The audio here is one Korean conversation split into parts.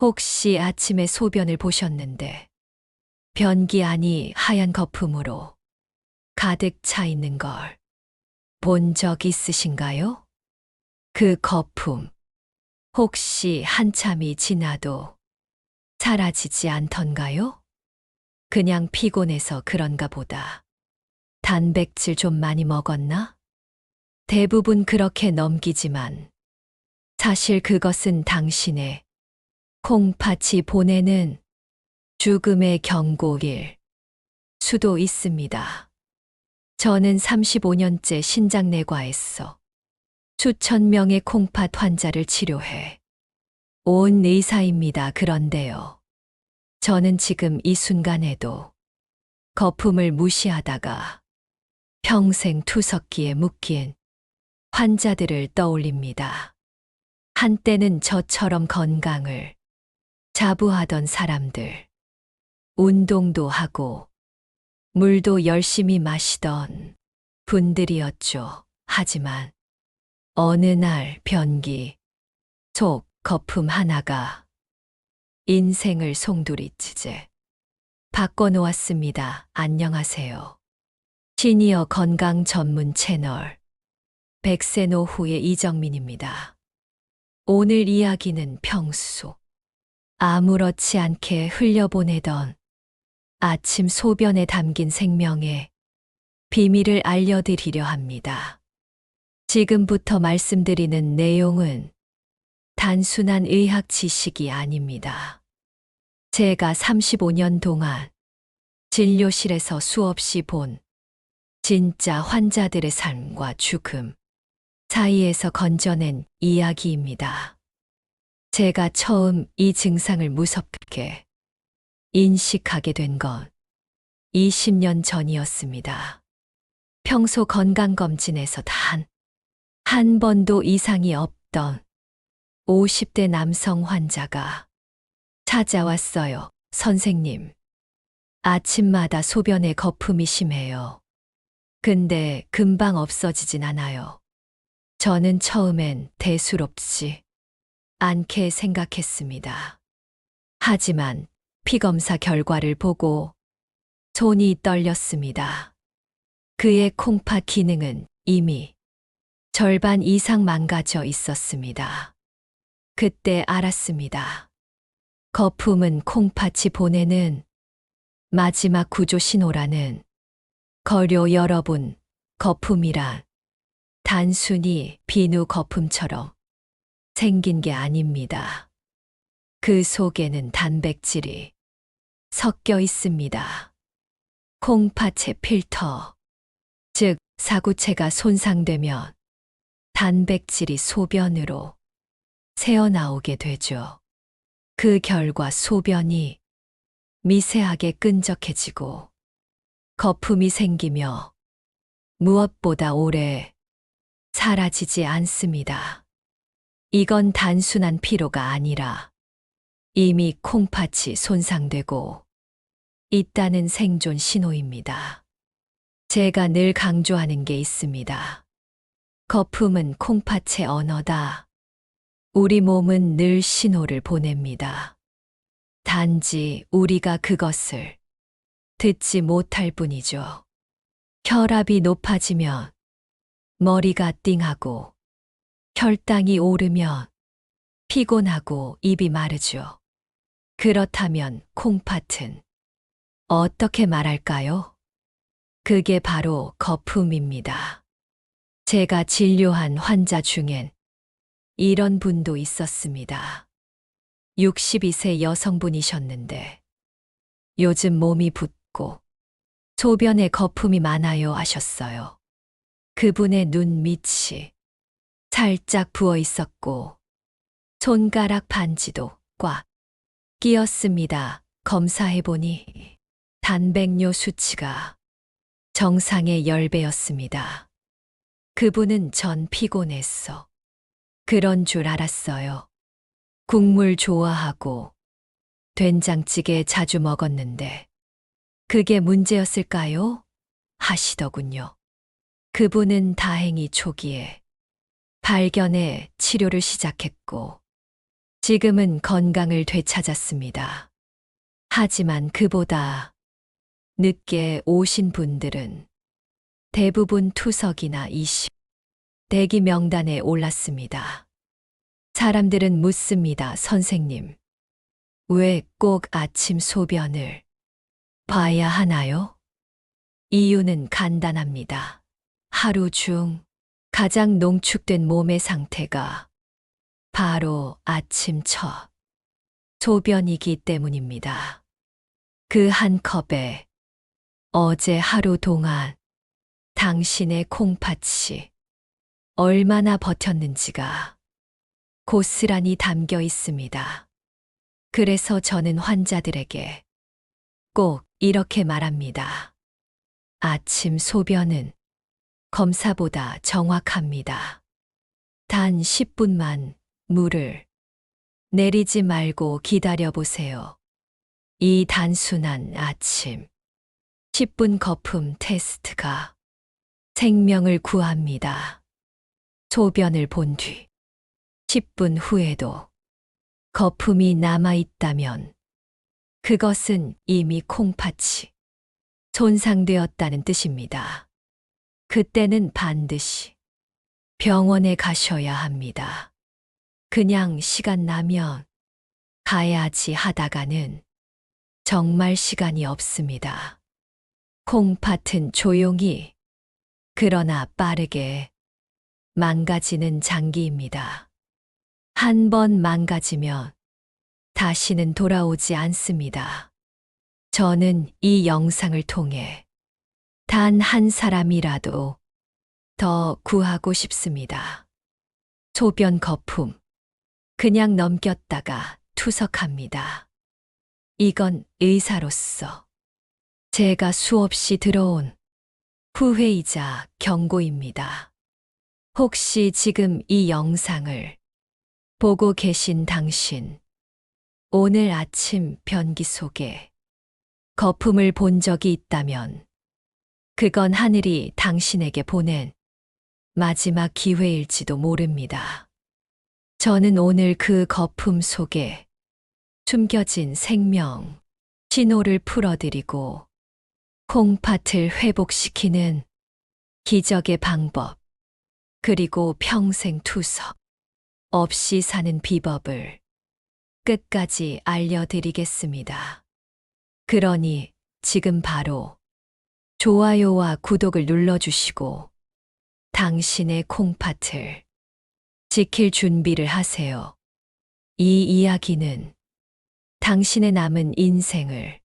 혹시 아침에 소변을 보셨는데 변기 안이 하얀 거품으로 가득 차 있는 걸 본 적 있으신가요? 그 거품, 혹시 한참이 지나도 사라지지 않던가요? 그냥 피곤해서 그런가 보다. 단백질 좀 많이 먹었나? 대부분 그렇게 넘기지만 사실 그것은 당신의 콩팥이 보내는 죽음의 경고일 수도 있습니다. 저는 35년째 신장내과에서 수천 명의 콩팥 환자를 치료해 온 의사입니다. 그런데요. 저는 지금 이 순간에도 거품을 무시하다가 평생 투석기에 묶인 환자들을 떠올립니다. 한때는 저처럼 건강을 자부하던 사람들, 운동도 하고 물도 열심히 마시던 분들이었죠. 하지만 어느 날 변기 속 거품 하나가 인생을 송두리째 바꿔놓았습니다. 안녕하세요. 시니어 건강 전문 채널 백세 노후의 이정민입니다. 오늘 이야기는 평소 아무렇지 않게 흘려보내던 아침 소변에 담긴 생명의 비밀을 알려드리려 합니다. 지금부터 말씀드리는 내용은 단순한 의학 지식이 아닙니다. 제가 35년 동안 진료실에서 수없이 본 진짜 환자들의 삶과 죽음 사이에서 건져낸 이야기입니다. 제가 처음 이 증상을 무섭게 인식하게 된 건 20년 전이었습니다. 평소 건강검진에서 단 한 번도 이상이 없던 50대 남성 환자가 찾아왔어요. 선생님, 아침마다 소변에 거품이 심해요. 근데 금방 없어지진 않아요. 저는 처음엔 대수롭지 않게 생각했습니다. 하지만 피검사 결과를 보고 손이 떨렸습니다. 그의 콩팥 기능은 이미 절반 이상 망가져 있었습니다. 그때 알았습니다. 거품은 콩팥이 보내는 마지막 구조 신호라는 거려. 여러분, 거품이란 단순히 비누 거품처럼 생긴 게 아닙니다. 그 속에는 단백질이 섞여 있습니다. 콩팥의 필터, 즉 사구체가 손상되면 단백질이 소변으로 새어나오게 되죠. 그 결과 소변이 미세하게 끈적해지고 거품이 생기며 무엇보다 오래 사라지지 않습니다. 이건 단순한 피로가 아니라 이미 콩팥이 손상되고 있다는 생존 신호입니다. 제가 늘 강조하는 게 있습니다. 거품은 콩팥의 언어다. 우리 몸은 늘 신호를 보냅니다. 단지 우리가 그것을 듣지 못할 뿐이죠. 혈압이 높아지면 머리가 띵하고 혈당이 오르면 피곤하고 입이 마르죠. 그렇다면 콩팥은 어떻게 말할까요? 그게 바로 거품입니다. 제가 진료한 환자 중엔 이런 분도 있었습니다. 62세 여성분이셨는데 요즘 몸이 붓고 소변에 거품이 많아요 하셨어요. 그분의 눈 밑이 살짝 부어 있었고 손가락 반지도 꽉 끼었습니다. 검사해보니 단백뇨 수치가 정상의 10배였습니다. 그분은 전 피곤했어. 그런 줄 알았어요. 국물 좋아하고 된장찌개 자주 먹었는데 그게 문제였을까요? 하시더군요. 그분은 다행히 초기에 발견해 치료를 시작했고 지금은 건강을 되찾았습니다. 하지만 그보다 늦게 오신 분들은 대부분 투석이나 이식, 대기 명단에 올랐습니다. 사람들은 묻습니다. 선생님, 왜 꼭 아침 소변을 봐야 하나요? 이유는 간단합니다. 하루 중 가장 농축된 몸의 상태가 바로 아침 첫 소변이기 때문입니다. 그 한 컵에 어제 하루 동안 당신의 콩팥이 얼마나 버텼는지가 고스란히 담겨 있습니다. 그래서 저는 환자들에게 꼭 이렇게 말합니다. 아침 소변은 검사보다 정확합니다. 단 10분만 물을 내리지 말고 기다려 보세요. 이 단순한 아침 10분 거품 테스트가 생명을 구합니다. 소변을 본 뒤 10분 후에도 거품이 남아 있다면 그것은 이미 콩팥이 손상되었다는 뜻입니다. 그때는 반드시 병원에 가셔야 합니다. 그냥 시간 나면 가야지 하다가는 정말 시간이 없습니다. 콩팥은 조용히 그러나 빠르게 망가지는 장기입니다. 한 번 망가지면 다시는 돌아오지 않습니다. 저는 이 영상을 통해 단 한 사람이라도 더 구하고 싶습니다. 소변 거품, 그냥 넘겼다가 투석합니다. 이건 의사로서 제가 수없이 들어온 후회이자 경고입니다. 혹시 지금 이 영상을 보고 계신 당신, 오늘 아침 변기 속에 거품을 본 적이 있다면 그건 하늘이 당신에게 보낸 마지막 기회일지도 모릅니다. 저는 오늘 그 거품 속에 숨겨진 생명, 신호를 풀어드리고 콩팥을 회복시키는 기적의 방법, 그리고 평생 투석 없이 사는 비법을 끝까지 알려드리겠습니다. 그러니 지금 바로 좋아요와 구독을 눌러주시고 당신의 콩팥을 지킬 준비를 하세요. 이 이야기는 당신의 남은 인생을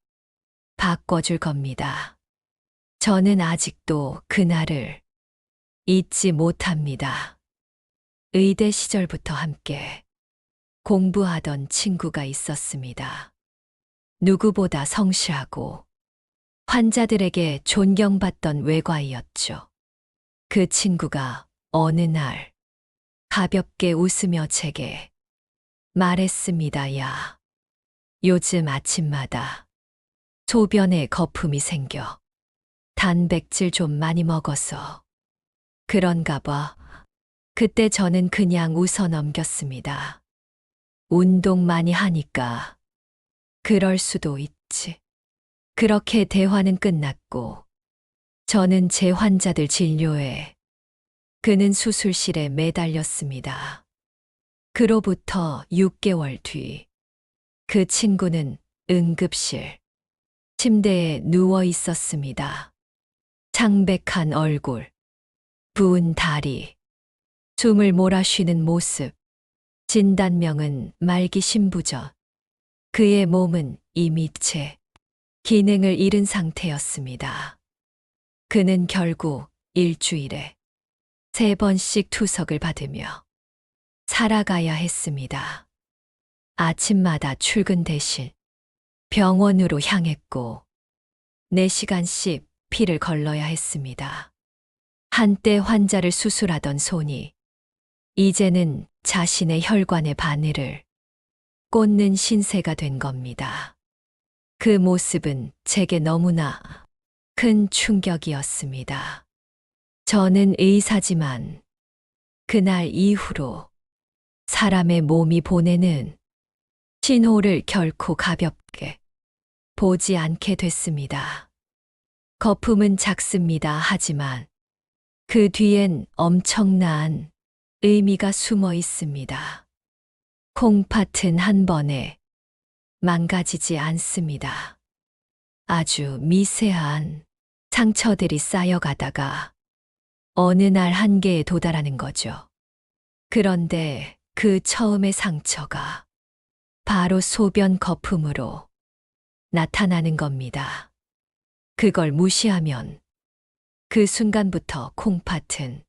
바꿔줄 겁니다. 저는 아직도 그날을 잊지 못합니다. 의대 시절부터 함께 공부하던 친구가 있었습니다. 누구보다 성실하고 환자들에게 존경받던 외과의였죠. 그 친구가 어느 날 가볍게 웃으며 제게 말했습니다. 야, 요즘 아침마다 소변에 거품이 생겨. 단백질 좀 많이 먹어서 그런가 봐. 그때 저는 그냥 웃어 넘겼습니다. 운동 많이 하니까 그럴 수도 있지. 그렇게 대화는 끝났고 저는 제 환자들 진료에, 그는 수술실에 매달렸습니다. 그로부터 6개월 뒤 그 친구는 응급실 침대에 누워 있었습니다. 창백한 얼굴, 부은 다리, 숨을 몰아쉬는 모습. 진단명은 말기 신부전. 그의 몸은 이미 제 기능을 잃은 상태였습니다. 그는 결국 일주일에 3번씩 투석을 받으며 살아가야 했습니다. 아침마다 출근 대신 병원으로 향했고 4시간씩 피를 걸러야 했습니다. 한때 환자를 수술하던 손이 이제는 자신의 혈관의 바늘을 꽂는 신세가 된 겁니다. 그 모습은 제게 너무나 큰 충격이었습니다. 저는 의사지만 그날 이후로 사람의 몸이 보내는 신호를 결코 가볍게 보지 않게 됐습니다. 거품은 작습니다. 하지만 그 뒤엔 엄청난 의미가 숨어 있습니다. 콩팥은 한 번에 망가지지 않습니다. 아주 미세한 상처들이 쌓여가다가 어느 날 한계에 도달하는 거죠. 그런데 그 처음의 상처가 바로 소변 거품으로 나타나는 겁니다. 그걸 무시하면 그 순간부터 콩팥은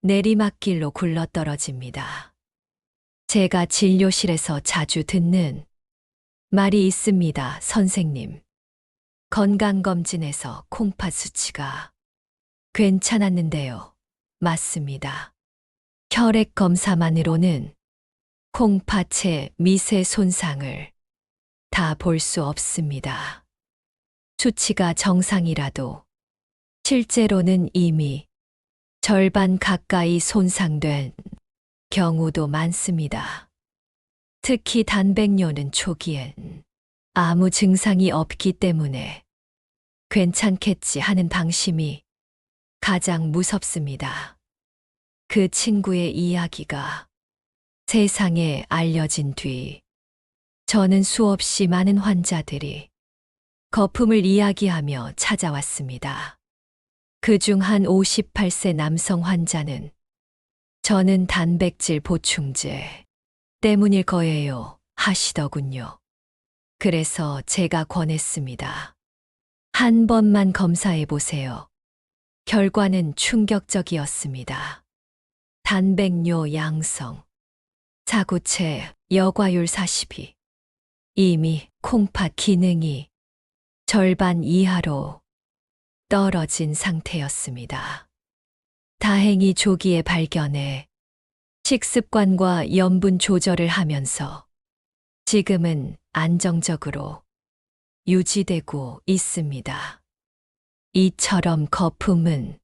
내리막길로 굴러떨어집니다. 제가 진료실에서 자주 듣는 말이 있습니다. 선생님, 건강검진에서 콩팥 수치가 괜찮았는데요. 맞습니다. 혈액 검사만으로는 콩팥의 미세 손상을 다 볼 수 없습니다. 수치가 정상이라도 실제로는 이미 절반 가까이 손상된 경우도 많습니다. 특히 단백뇨는 초기엔 아무 증상이 없기 때문에 괜찮겠지 하는 방심이 가장 무섭습니다. 그 친구의 이야기가 세상에 알려진 뒤 저는 수없이 많은 환자들이 거품을 이야기하며 찾아왔습니다. 그중 한 58세 남성 환자는 저는 단백질 보충제 때문일 거예요 하시더군요. 그래서 제가 권했습니다. 한 번만 검사해 보세요. 결과는 충격적이었습니다. 단백뇨 양성, 사구체 여과율 42. 이미 콩팥 기능이 절반 이하로 떨어진 상태였습니다. 다행히 조기에 발견해 식습관과 염분 조절을 하면서 지금은 안정적으로 유지되고 있습니다. 이처럼 거품은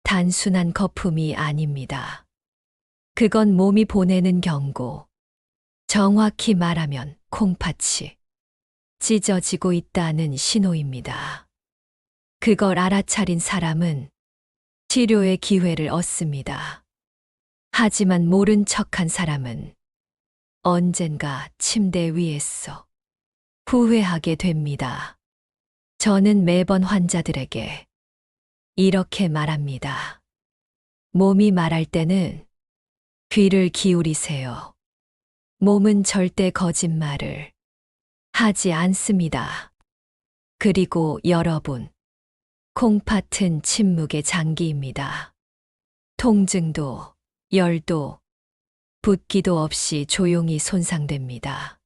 단순한 거품이 아닙니다. 그건 몸이 보내는 경고. 정확히 말하면 콩팥이 찢어지고 있다는 신호입니다. 그걸 알아차린 사람은 치료의 기회를 얻습니다. 하지만 모른 척한 사람은 언젠가 침대 위에서 후회하게 됩니다. 저는 매번 환자들에게 이렇게 말합니다. 몸이 말할 때는 귀를 기울이세요. 몸은 절대 거짓말을 하지 않습니다. 그리고 여러분, 콩팥은 침묵의 장기입니다. 통증도, 열도, 붓기도 없이 조용히 손상됩니다.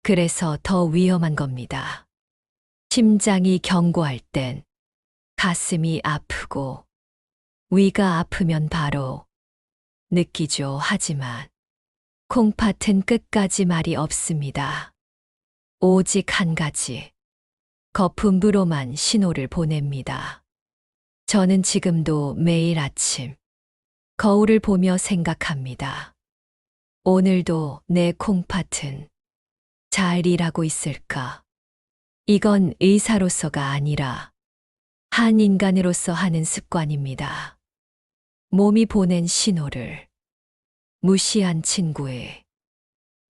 그래서 더 위험한 겁니다. 심장이 경고할 땐 가슴이 아프고 위가 아프면 바로 느끼죠. 하지만 콩팥은 끝까지 말이 없습니다. 오직 한 가지, 거품부로만 신호를 보냅니다. 저는 지금도 매일 아침 거울을 보며 생각합니다. 오늘도 내 콩팥은 잘 일하고 있을까? 이건 의사로서가 아니라 한 인간으로서 하는 습관입니다. 몸이 보낸 신호를 무시한 친구의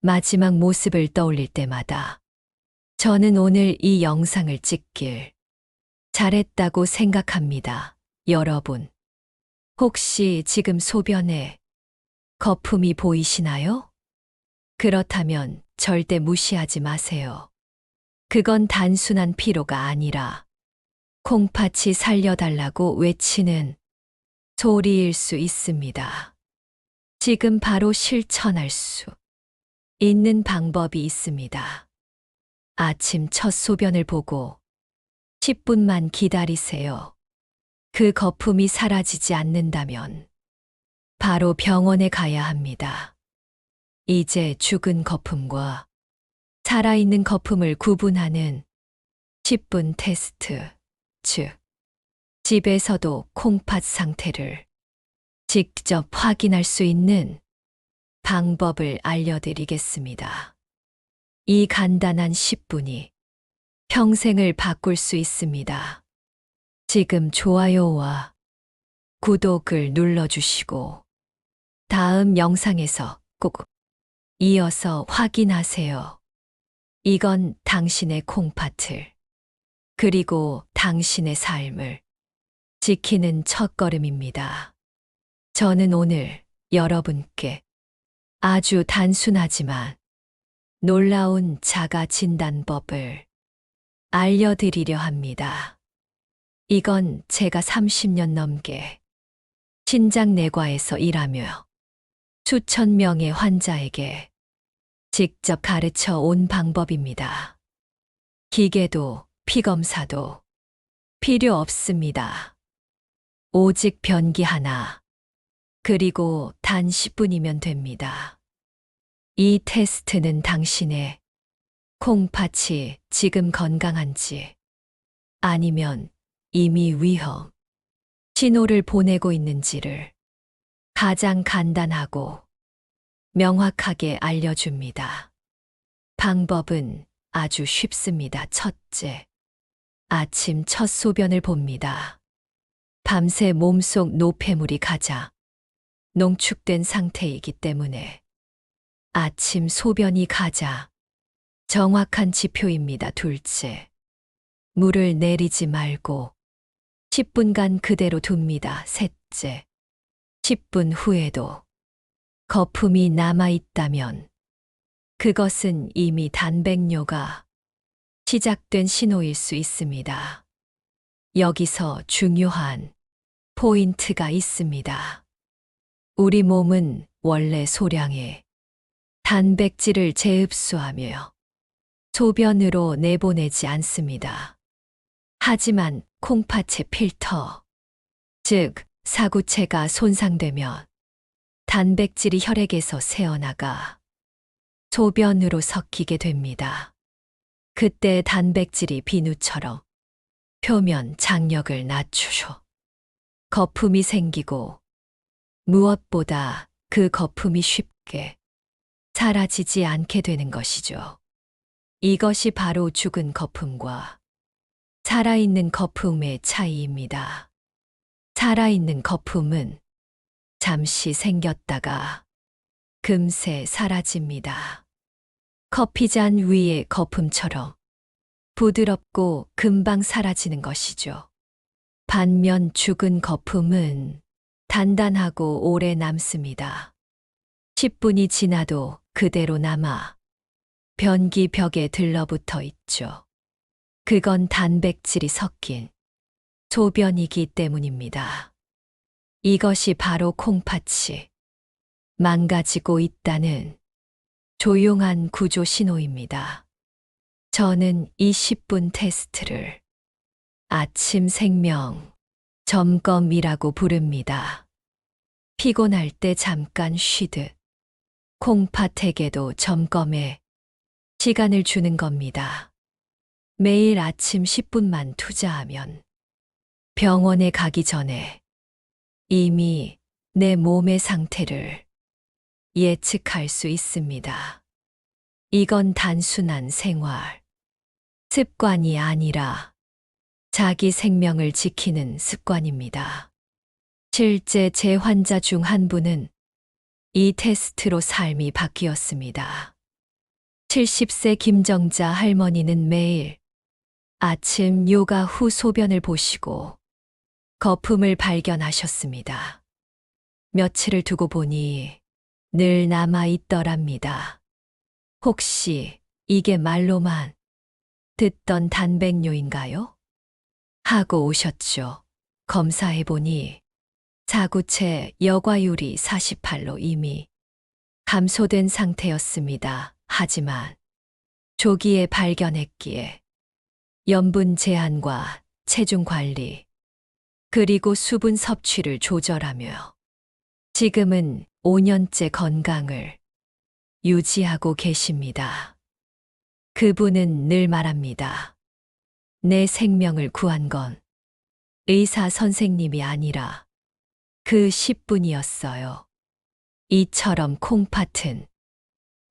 마지막 모습을 떠올릴 때마다 저는 오늘 이 영상을 찍길 잘했다고 생각합니다. 여러분, 혹시 지금 소변에 거품이 보이시나요? 그렇다면 절대 무시하지 마세요. 그건 단순한 피로가 아니라 콩팥이 살려달라고 외치는 소리일 수 있습니다. 지금 바로 실천할 수 있는 방법이 있습니다. 아침 첫 소변을 보고 10분만 기다리세요. 그 거품이 사라지지 않는다면 바로 병원에 가야 합니다. 이제 죽은 거품과 살아있는 거품을 구분하는 10분 테스트, 즉, 집에서도 콩팥 상태를 직접 확인할 수 있는 방법을 알려드리겠습니다. 이 간단한 10분이 평생을 바꿀 수 있습니다. 지금 좋아요와 구독을 눌러주시고 다음 영상에서 꼭 이어서 확인하세요. 이건 당신의 콩팥을 그리고 당신의 삶을 지키는 첫걸음입니다. 저는 오늘 여러분께 아주 단순하지만 놀라운 자가 진단법을 알려드리려 합니다. 이건 제가 30년 넘게 신장내과에서 일하며 수천 명의 환자에게 직접 가르쳐 온 방법입니다. 기계도 피검사도 필요 없습니다. 오직 변기 하나, 그리고 단 10분이면 됩니다. 이 테스트는 당신의 콩팥이 지금 건강한지 아니면 이미 위험 신호를 보내고 있는지를 가장 간단하고 명확하게 알려줍니다. 방법은 아주 쉽습니다. 첫째, 아침 첫 소변을 봅니다. 밤새 몸속 노폐물이 가장 농축된 상태이기 때문에 아침 소변이 가장 정확한 지표입니다. 둘째, 물을 내리지 말고 10분간 그대로 둡니다. 셋째, 10분 후에도 거품이 남아있다면 그것은 이미 단백뇨가 시작된 신호일 수 있습니다. 여기서 중요한 포인트가 있습니다. 우리 몸은 원래 소량의 단백질을 재흡수하며 소변으로 내보내지 않습니다. 하지만 콩팥의 필터, 즉 사구체가 손상되면 단백질이 혈액에서 새어나가 소변으로 섞이게 됩니다. 그때 단백질이 비누처럼 표면 장력을 낮추죠. 거품이 생기고 무엇보다 그 거품이 쉽게 사라지지 않게 되는 것이죠. 이것이 바로 죽은 거품과 살아있는 거품의 차이입니다. 살아있는 거품은 잠시 생겼다가 금세 사라집니다. 커피잔 위의 거품처럼 부드럽고 금방 사라지는 것이죠. 반면 죽은 거품은 단단하고 오래 남습니다. 10분이 지나도 그대로 남아 변기 벽에 들러붙어 있죠. 그건 단백질이 섞인 소변이기 때문입니다. 이것이 바로 콩팥이 망가지고 있다는 조용한 구조 신호입니다. 저는 이 10분 테스트를 아침 생명 점검이라고 부릅니다. 피곤할 때 잠깐 쉬듯 콩팥에게도 점검에 시간을 주는 겁니다. 매일 아침 10분만 투자하면 병원에 가기 전에 이미 내 몸의 상태를 예측할 수 있습니다. 이건 단순한 생활 습관이 아니라 자기 생명을 지키는 습관입니다. 실제 제 환자 중 한 분은 이 테스트로 삶이 바뀌었습니다. 70세 김정자 할머니는 매일 아침 요가 후 소변을 보시고 거품을 발견하셨습니다. 며칠을 두고 보니 늘 남아 있더랍니다. 혹시 이게 말로만 듣던 단백뇨인가요? 하고 오셨죠. 검사해보니 사구체 여과율이 48로 이미 감소된 상태였습니다. 하지만 조기에 발견했기에 염분 제한과 체중 관리, 그리고 수분 섭취를 조절하며 지금은 5년째 건강을 유지하고 계십니다. 그분은 늘 말합니다. 내 생명을 구한 건 의사 선생님이 아니라 그 10분이었어요. 이처럼 콩팥은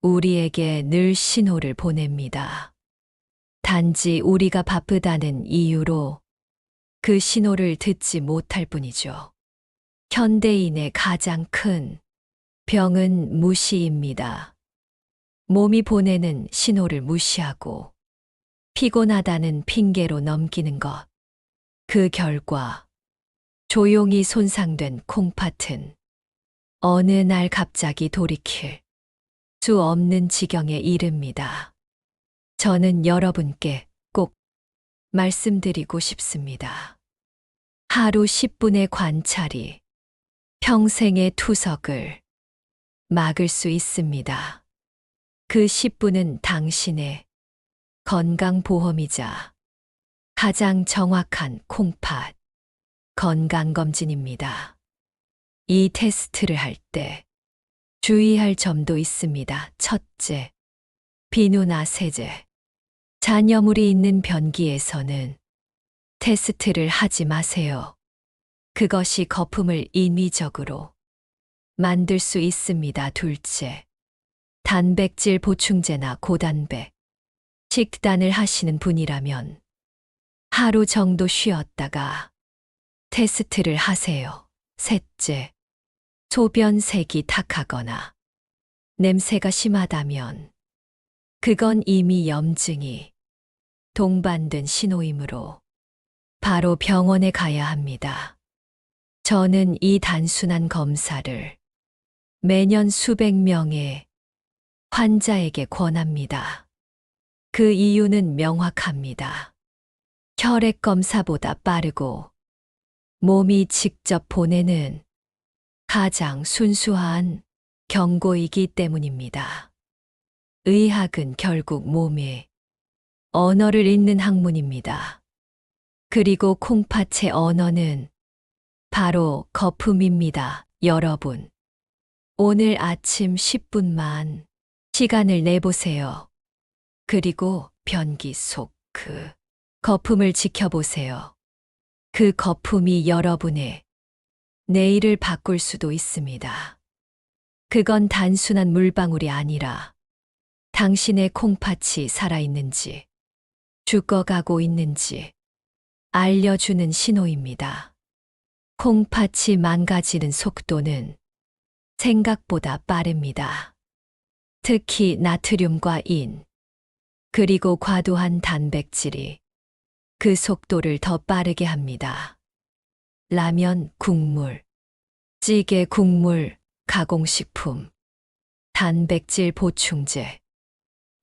우리에게 늘 신호를 보냅니다. 단지 우리가 바쁘다는 이유로 그 신호를 듣지 못할 뿐이죠. 현대인의 가장 큰 병은 무시입니다. 몸이 보내는 신호를 무시하고 피곤하다는 핑계로 넘기는 것. 그 결과 조용히 손상된 콩팥은 어느 날 갑자기 돌이킬 수 없는 지경에 이릅니다. 저는 여러분께 꼭 말씀드리고 싶습니다. 하루 10분의 관찰이 평생의 투석을 막을 수 있습니다. 그 10분은 당신의 건강보험이자 가장 정확한 콩팥 건강검진입니다. 이 테스트를 할 때 주의할 점도 있습니다. 첫째, 비누나 세제, 잔여물이 있는 변기에서는 테스트를 하지 마세요. 그것이 거품을 인위적으로 만들 수 있습니다. 둘째, 단백질 보충제나 고단백 식단을 하시는 분이라면 하루 정도 쉬었다가 테스트를 하세요. 셋째, 소변색이 탁하거나 냄새가 심하다면 그건 이미 염증이 동반된 신호이므로 바로 병원에 가야 합니다. 저는 이 단순한 검사를 매년 수백 명의 환자에게 권합니다. 그 이유는 명확합니다. 혈액 검사보다 빠르고 몸이 직접 보내는 가장 순수한 경고이기 때문입니다. 의학은 결국 몸의 언어를 읽는 학문입니다. 그리고 콩팥의 언어는 바로 거품입니다. 여러분, 오늘 아침 10분만 시간을 내보세요. 그리고 변기 속 그 거품을 지켜보세요. 그 거품이 여러분의 내일을 바꿀 수도 있습니다. 그건 단순한 물방울이 아니라 당신의 콩팥이 살아있는지 죽어가고 있는지 알려주는 신호입니다. 콩팥이 망가지는 속도는 생각보다 빠릅니다. 특히 나트륨과 인, 그리고 과도한 단백질이 그 속도를 더 빠르게 합니다. 라면, 국물, 찌개, 국물, 가공식품, 단백질 보충제.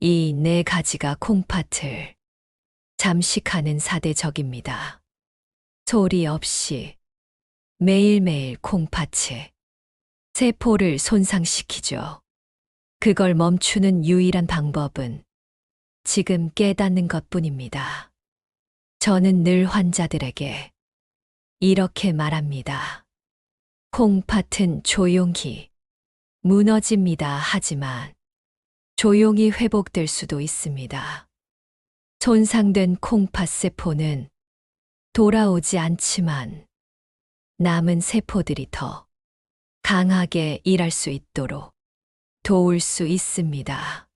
이 네 가지가 콩팥을 잠식하는 4대 적입니다. 소리 없이 매일매일 콩팥의 세포를 손상시키죠. 그걸 멈추는 유일한 방법은 지금 깨닫는 것뿐입니다. 저는 늘 환자들에게 이렇게 말합니다. 콩팥은 조용히 무너집니다. 하지만 조용히 회복될 수도 있습니다. 손상된 콩팥 세포는 돌아오지 않지만 남은 세포들이 더 강하게 일할 수 있도록 도울 수 있습니다.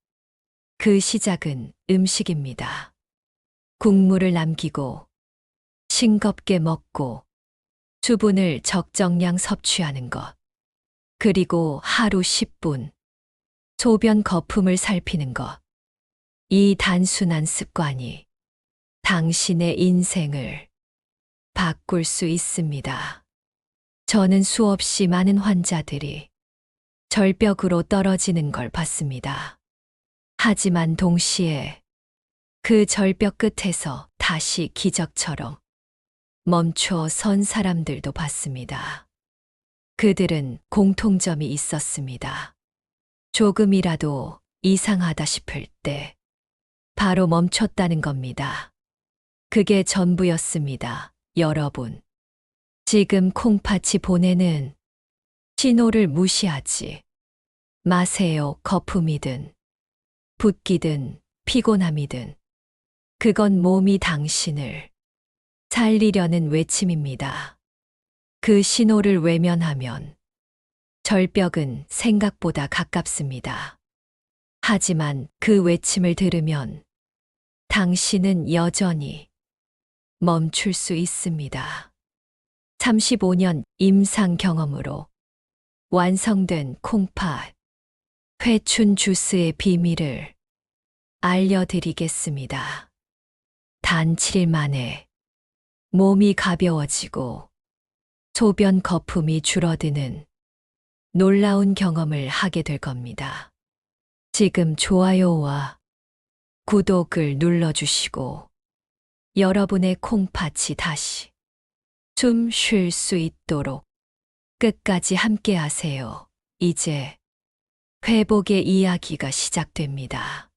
그 시작은 음식입니다. 국물을 남기고 싱겁게 먹고 수분을 적정량 섭취하는 것. 그리고 하루 10분 소변 거품을 살피는 것. 이 단순한 습관이 당신의 인생을 바꿀 수 있습니다. 저는 수없이 많은 환자들이 절벽으로 떨어지는 걸 봤습니다. 하지만 동시에 그 절벽 끝에서 다시 기적처럼 멈춰 선 사람들도 봤습니다. 그들은 공통점이 있었습니다. 조금이라도 이상하다 싶을 때 바로 멈췄다는 겁니다. 그게 전부였습니다. 여러분, 지금 콩팥이 보내는 신호를 무시하지 마세요. 거품이든 붓기든 피곤함이든 그건 몸이 당신을 살리려는 외침입니다. 그 신호를 외면하면 절벽은 생각보다 가깝습니다. 하지만 그 외침을 들으면 당신은 여전히 멈출 수 있습니다. 35년 임상 경험으로 완성된 콩팥 회춘 주스의 비밀을 알려드리겠습니다. 단 7일 만에 몸이 가벼워지고 소변 거품이 줄어드는 놀라운 경험을 하게 될 겁니다. 지금 좋아요와 구독을 눌러주시고 여러분의 콩팥이 다시 숨 쉴 수 있도록 끝까지 함께 하세요. 이제 회복의 이야기가 시작됩니다.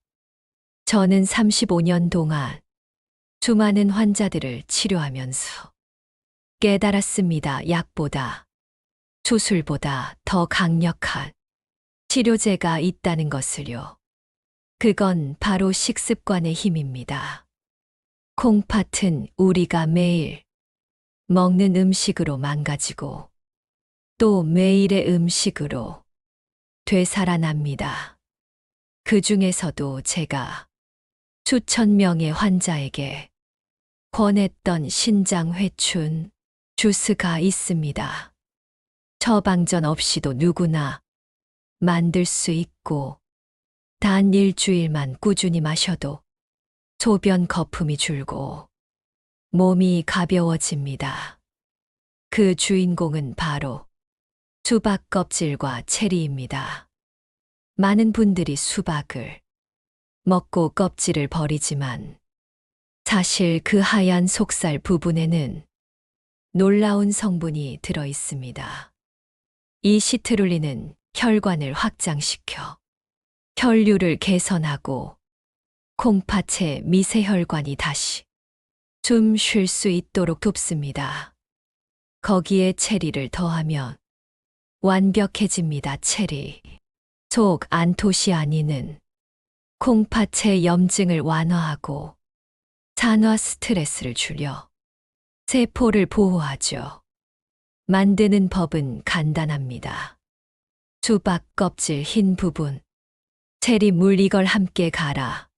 저는 35년 동안 수많은 환자들을 치료하면서 깨달았습니다. 약보다 수술보다 더 강력한 치료제가 있다는 것을요. 그건 바로 식습관의 힘입니다. 콩팥은 우리가 매일 먹는 음식으로 망가지고 또 매일의 음식으로 되살아납니다. 그 중에서도 제가 수천 명의 환자에게 권했던 신장회춘 주스가 있습니다. 처방전 없이도 누구나 만들 수 있고 단 일주일만 꾸준히 마셔도 소변 거품이 줄고 몸이 가벼워집니다. 그 주인공은 바로 수박 껍질과 체리입니다. 많은 분들이 수박을 먹고 껍질을 버리지만 사실 그 하얀 속살 부분에는 놀라운 성분이 들어 있습니다. 이 시트룰린은 혈관을 확장시켜 혈류를 개선하고 콩팥의 미세혈관이 다시 숨 쉴 수 있도록 돕습니다. 거기에 체리를 더하면 완벽해집니다. 체리. 속 안토시아닌은 콩팥의 염증을 완화하고 산화 스트레스를 줄여 세포를 보호하죠. 만드는 법은 간단합니다. 수박 껍질 흰 부분, 체리 물 이걸 함께 갈아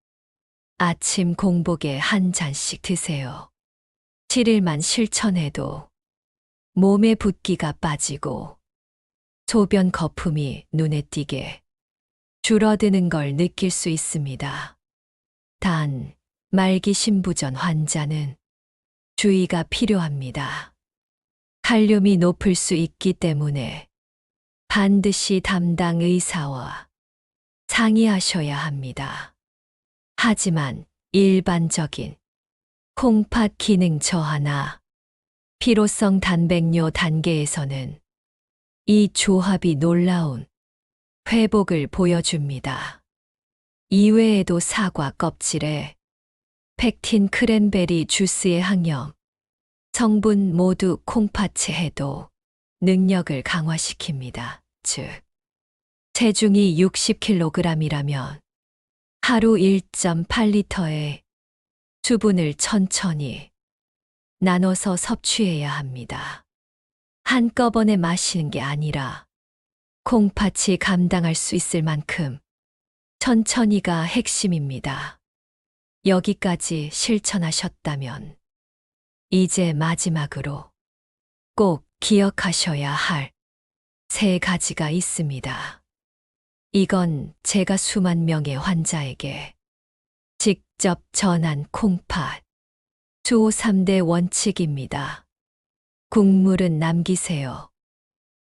아침 공복에 한 잔씩 드세요. 7일만 실천해도 몸의 붓기가 빠지고 소변 거품이 눈에 띄게 줄어드는 걸 느낄 수 있습니다. 단, 말기 신부전 환자는 주의가 필요합니다. 칼륨이 높을 수 있기 때문에 반드시 담당 의사와 상의하셔야 합니다. 하지만 일반적인 콩팥 기능 저하나 피로성 단백뇨 단계에서는 이 조합이 놀라운 회복을 보여줍니다. 이외에도 사과 껍질에 펙틴 크랜베리 주스의 항염, 성분 모두 콩팥에 해도 능력을 강화시킵니다. 즉, 체중이 60kg이라면 하루 1.8리터의 수분을 천천히 나눠서 섭취해야 합니다. 한꺼번에 마시는 게 아니라 콩팥이 감당할 수 있을 만큼 천천히가 핵심입니다. 여기까지 실천하셨다면 이제 마지막으로 꼭 기억하셔야 할 3가지가 있습니다. 이건 제가 수만 명의 환자에게 직접 전한 콩팥 수호 3대 원칙입니다. 국물은 남기세요.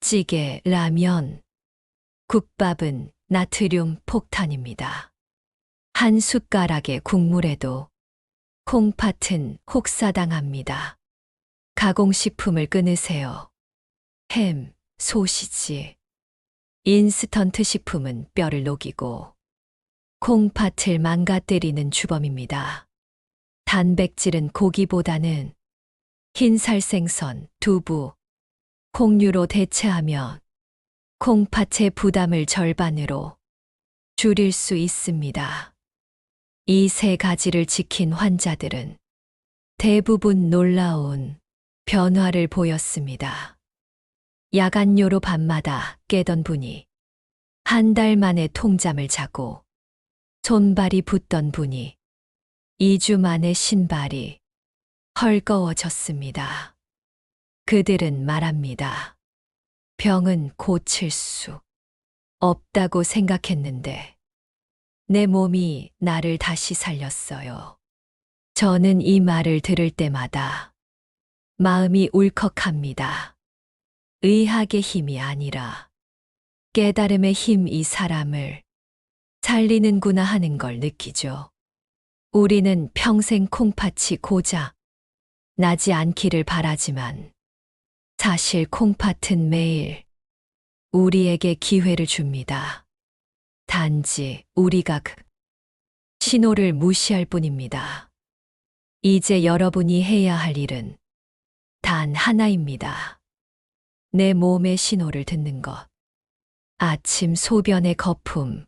찌개, 라면, 국밥은 나트륨 폭탄입니다. 한 숟가락의 국물에도 콩팥은 혹사당합니다. 가공식품을 끊으세요. 햄, 소시지, 인스턴트 식품은 뼈를 녹이고 콩팥을 망가뜨리는 주범입니다. 단백질은 고기보다는 흰살 생선, 두부, 콩류로 대체하면 콩팥의 부담을 절반으로 줄일 수 있습니다. 이 3가지를 지킨 환자들은 대부분 놀라운 변화를 보였습니다. 야간요로 밤마다 깨던 분이 한 달 만에 통잠을 자고 손발이 붓던 분이 2주 만에 신발이 헐거워졌습니다. 그들은 말합니다. 병은 고칠 수 없다고 생각했는데 내 몸이 나를 다시 살렸어요. 저는 이 말을 들을 때마다 마음이 울컥합니다. 의학의 힘이 아니라 깨달음의 힘이 사람을 살리는구나 하는 걸 느끼죠. 우리는 평생 콩팥이 고작 나지 않기를 바라지만 사실 콩팥은 매일 우리에게 기회를 줍니다. 단지 우리가 그 신호를 무시할 뿐입니다. 이제 여러분이 해야 할 일은 단 하나입니다. 내 몸의 신호를 듣는 것. 아침 소변의 거품,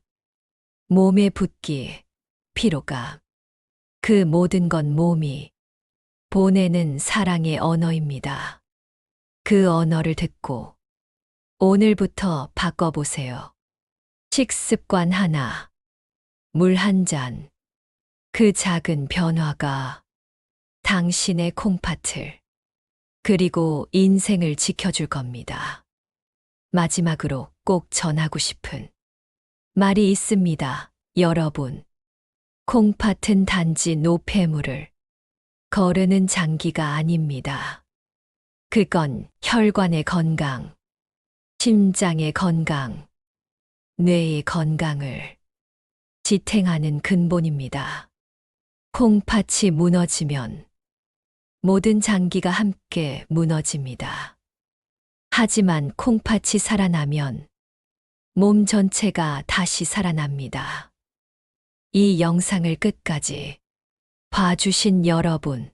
몸의 붓기, 피로감. 그 모든 건 몸이 보내는 사랑의 언어입니다. 그 언어를 듣고 오늘부터 바꿔보세요. 식습관 하나, 물 한 잔. 그 작은 변화가 당신의 콩팥을 그리고 인생을 지켜줄 겁니다. 마지막으로 꼭 전하고 싶은 말이 있습니다. 여러분, 콩팥은 단지 노폐물을 거르는 장기가 아닙니다. 그건 혈관의 건강, 심장의 건강, 뇌의 건강을 지탱하는 근본입니다. 콩팥이 무너지면 모든 장기가 함께 무너집니다. 하지만 콩팥이 살아나면 몸 전체가 다시 살아납니다. 이 영상을 끝까지 봐주신 여러분,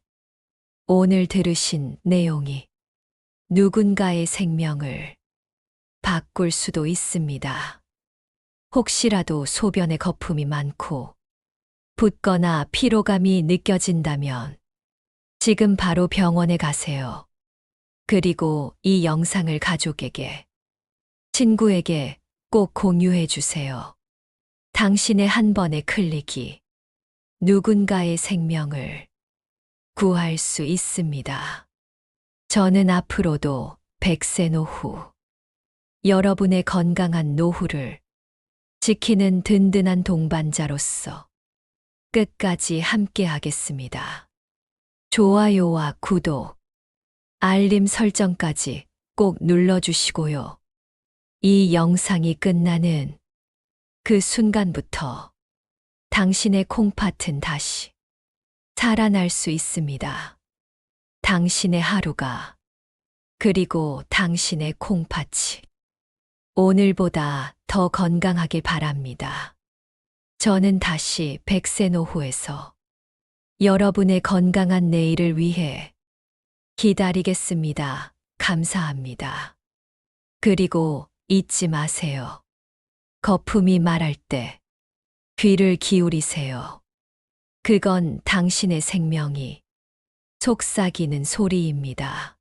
오늘 들으신 내용이 누군가의 생명을 바꿀 수도 있습니다. 혹시라도 소변에 거품이 많고 붓거나 피로감이 느껴진다면 지금 바로 병원에 가세요. 그리고 이 영상을 가족에게, 친구에게 꼭 공유해 주세요. 당신의 한 번의 클릭이 누군가의 생명을 구할 수 있습니다. 저는 앞으로도 100세 노후, 여러분의 건강한 노후를 지키는 든든한 동반자로서 끝까지 함께 하겠습니다. 좋아요와 구독, 알림 설정까지 꼭 눌러주시고요. 이 영상이 끝나는 그 순간부터 당신의 콩팥은 다시 살아날 수 있습니다. 당신의 하루가, 그리고 당신의 콩팥이 오늘보다 더 건강하길 바랍니다. 저는 다시 100세 노후에서 여러분의 건강한 내일을 위해 기다리겠습니다. 감사합니다. 그리고 잊지 마세요. 거품이 말할 때 귀를 기울이세요. 그건 당신의 생명이 속삭이는 소리입니다.